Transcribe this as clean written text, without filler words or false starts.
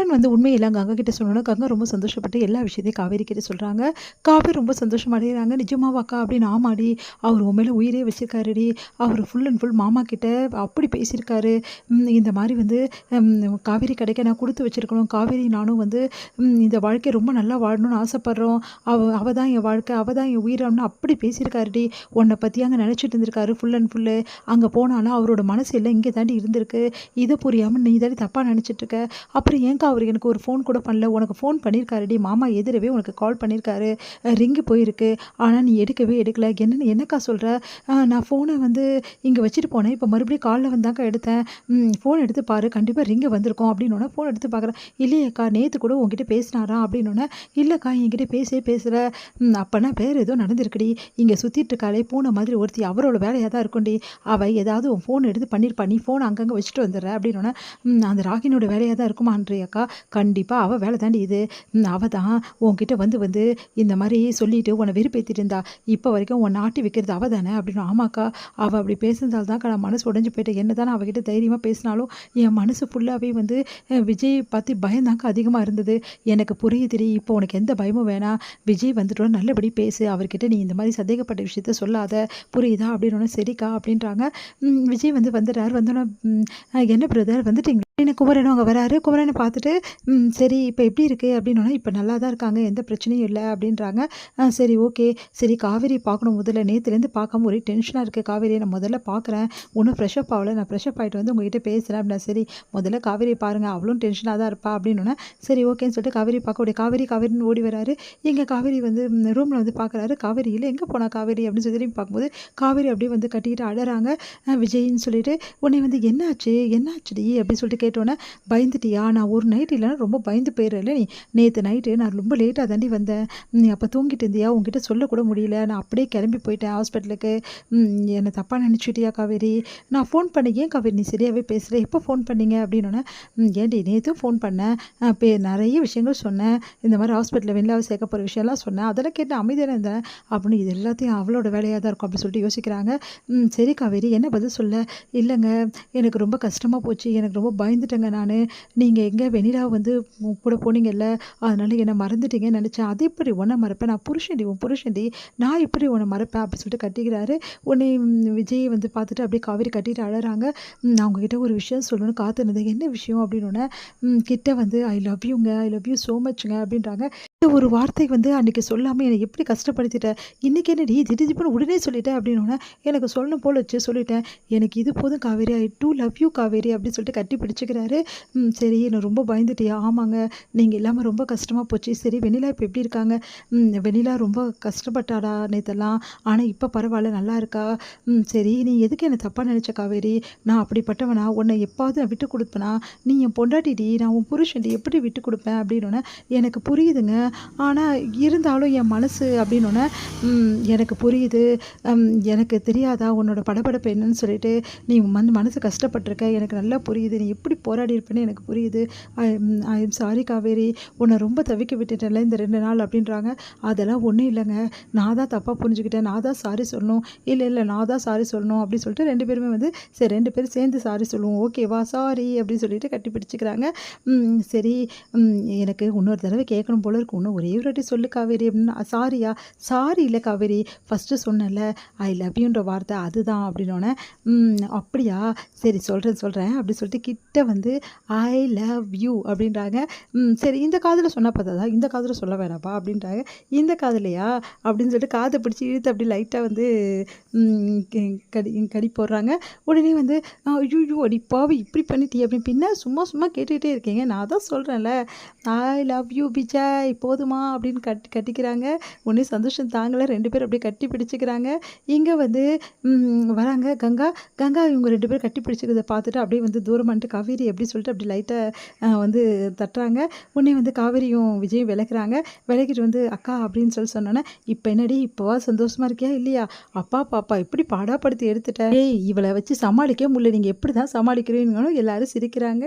விஜயன் வந்து உண்மையெல்லாம் கங்கா கிட்ட சொன்னோன்னா, கங்கா ரொம்ப சந்தோஷப்பட்டு எல்லா விஷயத்தையும் காவேரி கிட்ட சொல்றாங்க. காவேரி ரொம்ப சந்தோஷம் அடையிறாங்க. "நிஜமாவாக்கா?" அப்படின்னு. "ஆமாடி. அவர் உன் மேல உயிரே வச்சிருக்காருடி. அவரு ஃபுல் அண்ட் ஃபுல் மாமா கிட்ட அப்படி பேசியிருக்காரு. இந்த மாரி வந்து காவேரி கிடைக்க நான் குடுத்து வச்சிருக்கணும். காவேரி நானும் வந்து இந்த வாழ்க்கைய ரொம்ப நல்லா வாழணும்னு ஆசைப்படுறோம். அவ தான் என் வாழ்க்கை. அவ தான் என் உயிரம்னு அப்படி பேசியிருக்காருடி. உன்ன பத்தி அங்க நெனச்சிட்டு இருந்திருக்காரு ஃபுல் அண்ட் ஃபுல்லு. அங்க போனாலும் அவரோட மனசு எல்லாம் இங்க தாண்டி இருந்திருக்கு. இத புரியாம நீ தாண்டி தப்பா நெனச்சிட்டு இருக்க. அப்புறம் ஏன்க்கா அவரு எனக்கு ஒரு ஃபோன் கூட பண்ணல? உனக்கு ஃபோன் பண்ணியிருக்காருடி. மாமா எதிரவே உனக்கு கால் பண்ணியிருக்காரு. ரிங்கு போயிருக்கு. ஆனா நீ எடுக்கவே எடுக்கல. என்னக்கா சொல்ற? நான் ஃபோன வந்து இங்க வச்சுட்டு போனேன். இப்ப மறுபடியும் கால்ல வந்தாக்கா எடுத்தேன். ஃபோன் எடுத்து பாரு. கண்டிப்பா ரிங்கு வந்திருக்கும் அப்டின்னோனே, ஃபோன் எடுத்து பார்க்குறேன். இல்லையேக்கா நேத்து கூட உன்கிட்ட பேசினாராம் அப்டின்னோனே, இல்லக்கா என்கிட்ட பேசவே பேசல. அப்பனா வேற ஏதோ நடந்திருக்குடி. இங்க சுத்திட்டு இருக்காளே பூனை மாதிரி ஒருத்தி அவளோட வேலையா தான் இருக்கும்டி. அவ ஏதாவது உன் ஃபோன் எடுத்து பண்ணியிருப்பா. நீ ஃபோன அங்கங்க வச்சுட்டு வந்துடுற அப்டின்னோனே, அந்த ராகினியோட வேலையா தான் இருக்குமான்றியாக்கா? கண்டிப்பா அவ வேலை தாண்டி இது. அவ தான் உன்கிட்ட வந்து வந்து இந்த மாரி சொல்லிட்டு உன்ன வெறுப்பேத்திட்டு இருந்தா. இப்ப வரைக்கும் உன்ன ஆட்டி வைக்கிறது அவ தானே அப்டின்னு. ஆமாக்கா. அவ அப்படி பேசுனதால தான்க்கா நான் மனசு உடைஞ்சு போயிட்டேன். என்னதான் நான் அவகிட்ட தைரியமா பேசினாலும், என் மனசு ஃபுல்லாவே வந்து விஜய் பத்தி பயம்தான்க்கா அதிகமா இருந்தது. எனக்கு புரியுதுடி. இப்போ உனக்கு எந்த பயமும் வேணாம். விஜய் வந்துட்டோன நல்லபடி பேசு. அவர்கிட்ட நீ இந்த மாரி சந்தேகப்பட்ட விஷயத்த சொல்லாத. புரியுதா? அப்டின்னோனே, சரிக்கா அப்டின்றாங்க. விஜய் வந்து வந்துட்டாரு. வந்தோனே, என்ன பிரதர் வந்துட்டீங்களா? அப்படின்னு குமரனும் அங்க வராரு. குமரன பார்த்துட்டு, சரி இப்ப எப்படி இருக்கு? அப்படின்னோனே, இப்ப நல்லா தான் இருக்காங்க. எந்த பிரச்சனையும் இல்ல அப்படின்றாங்க. சரி ஓகே. சரி காவேரி பார்க்கணும் முதல்ல. நேத்துலேருந்து பார்க்காம ஒரே டென்ஷனா இருக்கு காவேரிய. நான் முதல்ல பார்க்குறேன். ஒண்ணும் ஃப்ரெஷ் அப் ஆவல. நான் ஃப்ரெஷ் அப் ஆயிட்டு வந்து உங்ககிட்ட பேசுறேன் அப்படின்னா, சரி முதல்ல காவேரிய பாருங்க. அவளும் டென்ஷனா தான் இருப்பா அப்படின்னோனே, சரி ஓகேன்னு சொல்லிட்டு காவேரி பார்க்க ஓடி காவேரின்னு ஓடி வராரு. எங்க காவேரி வந்து ரூம்ல வந்து பார்க்குறாரு. காவேரி இல்ல. எங்க போனா காவேரி அப்படின்னு சொல்லி திரும்பி பார்க்கும்போது, காவேரி அப்படியே வந்து கட்டிக்கிட்டு அழறாங்க. விஜய்ன்னு சொல்லிட்டு, உடனே வந்து என்னாச்சு? என்னாச்சுடி? அப்படின்னு சொல்லிட்டு கேட்டோன்னே, பயந்துட்டியா? நான் ஒரு நைட் இல்லைன்னா ரொம்ப பயந்து போயிடுறேன்ல நீ. நேத்து நைட்டு நான் ரொம்ப லேட்டா தாண்டி வந்தேன். நீ அப்ப தூங்கிட்டு இருந்தியா? உன்கிட்ட சொல்லக்கூட முடியல. நான் அப்படியே கிளம்பி போயிட்டேன் ஹாஸ்பிட்டலுக்கு. என்ன தப்பா நினச்சிட்டியா காவேரி? நான் ஃபோன் பண்ணேன். ஏன் காவேரி நீ சரியாவே பேசல? எப்போ ஃபோன் பண்ணீங்க? அப்படின்னோன்னே, ஏன்டி நேத்தும் ஃபோன் பண்ணேன். நெறைய விஷயங்கள் சொன்னேன். இந்த மாரி ஹாஸ்பிட்டல்ல வெண்ணிலாவ சேர்க்க போற விஷயம்லாம் சொன்னேன். அதெல்லாம் கேட்டு அமைதியா தான் இருந்தேன். அப்படின்னு இது எல்லாத்தையும் அவளோட வேலையா தான் இருக்கும் அப்படின்னு சொல்லிட்டு யோசிக்கிறாங்க. சரி காவேரி என்ன பதில் சொல்ல? இல்லங்க எனக்கு ரொம்ப கஷ்டமா போச்சு. எனக்கு ரொம்ப பயந்துட்டேங்க நானு. நீங்க எங்க வெண்ணிலா வந்து கூட போனீங்கல்ல, அதனால என்ன மறந்துட்டீங்கன்னு நெனச்சேன். அது எப்படி உன்ன மறப்பேன்? நான் புருஷன்டி, உன் புருஷன்டி. நான் எப்படி உன்ன மறப்பேன்? அப்படி சொல்லிட்டு கத்திக்கிறாரு. உடனே விஜய் வந்து பார்த்துட்டு அப்படியே காவேரி கத்திட்டு அழறாங்க. நான் உங்ககிட்ட ஒரு விஷயம் சொல்லணும்னு காத்துருந்தேன். என்ன விஷயம்? அப்படின்னோனே, கிட்ட வந்து ஐ லவ் யூங்க. ஐ லவ் யூ ஸோ மச்ங்க அப்படின்றாங்க. இந்த ஒரு வார்த்தை வந்து அன்னைக்கு சொல்லாம என்ன எப்படி கஷ்டப்படுத்திட்ட? இன்னைக்கு என்னடி திடுதிப்புன்னு உடனே சொல்லிட்ட? அப்படின்னோனே, எனக்கு சொல்லணும் போல வச்சு சொல்லிட்டேன். எனக்கு இது போதும் காவேரி. ஐ டூ லவ் யூ காவேரி அப்படின்னு சொல்லிட்டு கட்டி பிடிச்சுக்கிறாரு. சரி நான் ரொம்ப பயந்துட்டியா? ஆமாங்க. நீங்க இல்லாம ரொம்ப கஷ்டமா போச்சு. சரி வெண்ணிலா இப்ப எப்படி இருக்காங்க? வெண்ணிலா ரொம்ப கஷ்டப்பட்டாடா நேத்தெல்லாம். ஆனா இப்ப பரவால்ல நல்லா இருக்கா. சரி நீ எதுக்கு என்ன தப்பா நினைச்ச காவேரி? நான் அப்படிப்பட்டவனா? உன்னை எப்பாவது நான் விட்டு குடுப்பேனா? நீ என் பொண்டாட்டிடி. நான் உன் புருஷன்டி. எப்படி விட்டு குடுப்பேன்? அப்படின்னோனே, எனக்கு புரியுதுங்க. ஆனா இருந்தாலும் என் மனசு அப்படின்னோனே, எனக்கு புரியுது. எனக்கு தெரியாதா உன்னோட படபடப்பு என்னன்னு சொல்லிட்டு. நீ மனசு கஷ்டப்பட்டுருக்க. எனக்கு நல்லா புரியுது. நீ எப்படி போராடி இருப்பேன்னு எனக்கு புரியுது. I am sorry Kaveri. உன்னை ரொம்ப தவிக்க விட்டுட்டேன்ல இந்த 2 நாள் அப்படின்றாங்க. அதெல்லாம் ஒண்ணும் இல்லங்க. நான் தான் தப்பா புரிஞ்சுக்கிட்டேன். நான் தான் சாரி சொல்லணும். இல்ல நான் தான் சாரி சொல்லணும் அப்படின்னு சொல்லிட்டு 2 பேருமே வந்து சரி 2 பேரும் சேர்ந்து சாரி சொல்லுவோம். ஓகேவா? சாரி அப்படின்னு சொல்லிட்டு கட்டி பிடிச்சுக்கிறாங்க. சரி எனக்கு இன்னொரு தடவை கேட்கணும் போல இருக்கு. இன்னும் ஒரே ஒரு வாட்டி சொல்லு காவேரி அப்படின்னா, சாரியா? சாரி இல்ல காவேரி. ஃபர்ஸ்ட்டு சொன்னேன்ல ஐ லவ் யூன்ற வார்த்தை அதுதான் அப்படின்னோனே, அப்படியா? சரி சொல்றேன் அப்படின்னு சொல்லிட்டு கிட்ட வந்து ஐ லவ் யூ அப்படின்றாங்க. சரி இந்த காதுல சொன்னா பத்தாதா? இந்த காதுல சொல்ல வேணாப்பா அப்படின்றாங்க. இந்த காதுலயா? அப்படின்னு சொல்லிட்டு காத பிடிச்சு இழுத்து அப்படி லைட்டா வந்து ம் கி கடி கடி போடுறாங்க. உடனே வந்து ஐய்யய்யோ! அடி பாவி இப்படி பண்ணிட்டியே அப்படின்னு பின்ன சும்மா சும்மா கேட்டுக்கிட்டே இருக்கீங்க. நான் தான் சொல்றேன்ல ஐ லவ் யூ விஜய் போதுமா அப்படின்னு கட்டிக்கிறாங்க. உடனே சந்தோஷம் தாங்கல. 2 பேரும் அப்படியே கட்டி பிடிச்சுக்கிறாங்க. இங்க வந்து வராங்க கங்கா இவங்க 2 பேரும் கட்டி பிடிச்சுக்கிறத பார்த்துட்டு அப்படியே வந்து தூரமா நின்னுட்டு காவேரி அப்படி சொல்லிட்டு அப்படி லைட்டா வந்து தட்டுறாங்க. உடனே வந்து காவேரியும் விஜயும் விலகுறாங்க. விலகிட்டு வந்து அக்கா அப்படின்னு சொன்னோன்னே, இப்ப என்னடி இப்பவா சந்தோஷமா இருக்கியா இல்லையா? அப்பா பாப்பா எப்படி பாடாப்படுத்தி எடுத்துட்ட. ஏய் இவள வச்சு சமாளிக்கவே முடியல. நீங்க எப்படிதான் சமாளிக்கிறீங்கன்னு எல்லாரும் சிரிக்கிறாங்க.